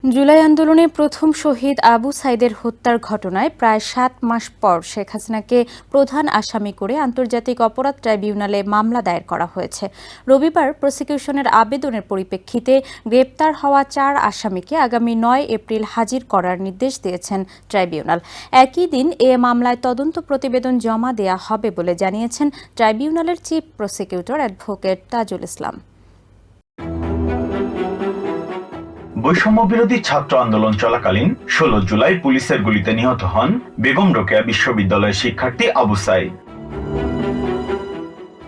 জুলাই আন্দোলনে প্রথম শহীদ আবু সাইদের হত্যার ঘটনায় প্রায় ৭ মাস পর শেখ হাসিনাকে প্রধান আসামি করে আন্তর্জাতিক অপরাধ ট্রাইব্যুনালে মামলা দায়ের করা হয়েছে। রবিবার প্রসিকিউশনের আবেদনের পরিপ্রেক্ষিতে গ্রেপ্তার হওয়া ৪ আসামিকে আগামী ৯ এপ্রিল হাজির করার নির্দেশ দিয়েছেন ট্রাইব্যুনাল। একই দিন এ মামলায় তদন্ত প্রতিবেদন জমা দেয়া হবে বলে জানিয়েছেন ট্রাইব্যুনালের chief prosecutor advocate Tajul Islam. বৈষম্য বিরোধী ছাত্র আন্দোলন চলাকালীন ১৬ জুলাই পুলিশের গুলিতে নিহত হন বেগম রোকেয়া বিশ্ববিদ্যালয়ের শিক্ষার্থী আবু সাইদ।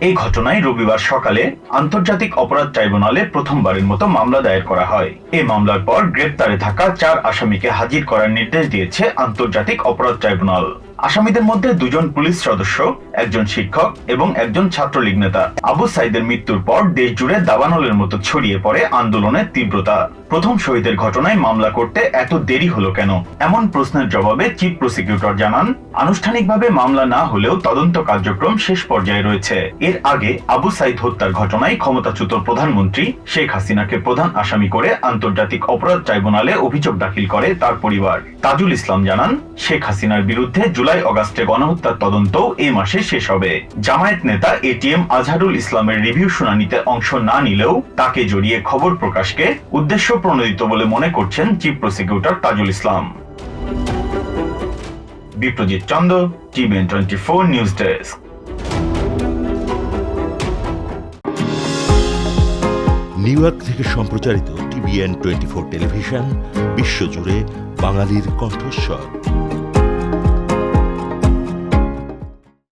এই ঘটনায় রবিবার সকালে আন্তর্জাতিক অপরাধ ট্রাইব্যুনালে প্রথমবারের মতো মামলা দায়ের করা হয়। এই মামলার পর গ্রেপ্তারে থাকা ৪ আসামিকে হাজির করার নির্দেশ দিয়েছে আন্তর্জাতিক অপরাধ ট্রাইব্যুনাল। আসামিদের মধ্যে ২ জন পুলিশ সদস্য, একজন শিক্ষক এবং একজন ছাত্রলীগ নেতা। আবু সাইদের মৃত্যুর পর দেশ জুড়ে দাবানলের মতো ছড়িয়ে পড়ে আন্দোলনের তীব্রতা। প্রথম শহীদের ঘটনায় মামলা করতে এত দেরি হলো কেন, এমন প্রশ্নের জবাবে চিফ প্রসিকিউটর জানান, আনুষ্ঠানিকভাবে মামলা না হলেও তদন্ত কার্যক্রম শেষ পর্যায়ে রয়েছে। এর আগে আবু সাইদ হত্যার ঘটনায় ক্ষমতাচ্যুত প্রধানমন্ত্রী শেখ হাসিনাকে প্রধান আসামি করে আন্তর্জাতিক অপরাধ ট্রাইব্যুনালে অভিযোগ দাখিল করে তার পরিবার। তাজুল ইসলাম জানান, শেখ হাসিনার বিরুদ্ধে জুলাই-আগস্টে গণহত্যার তদন্ত এই মাসে শেষ হবে। জামায়াত নেতা এটিএম আজহারুল ইসলামের রিভিউ শুনানিতে অংশ না নিলেও তাকে জড়িয়ে খবর প্রকাশকে উদ্দেশ্য প্রণোদিত বলে মনে করছেন chief prosecutor Tajul Islam. Biprojit Chanda, TVN 24 news desk. New York থেকে সম্প্রচারিত টিভিএন 24 টেলিভিশন বিশ্বজুড়ে বাঙালির কণ্ঠস্বর।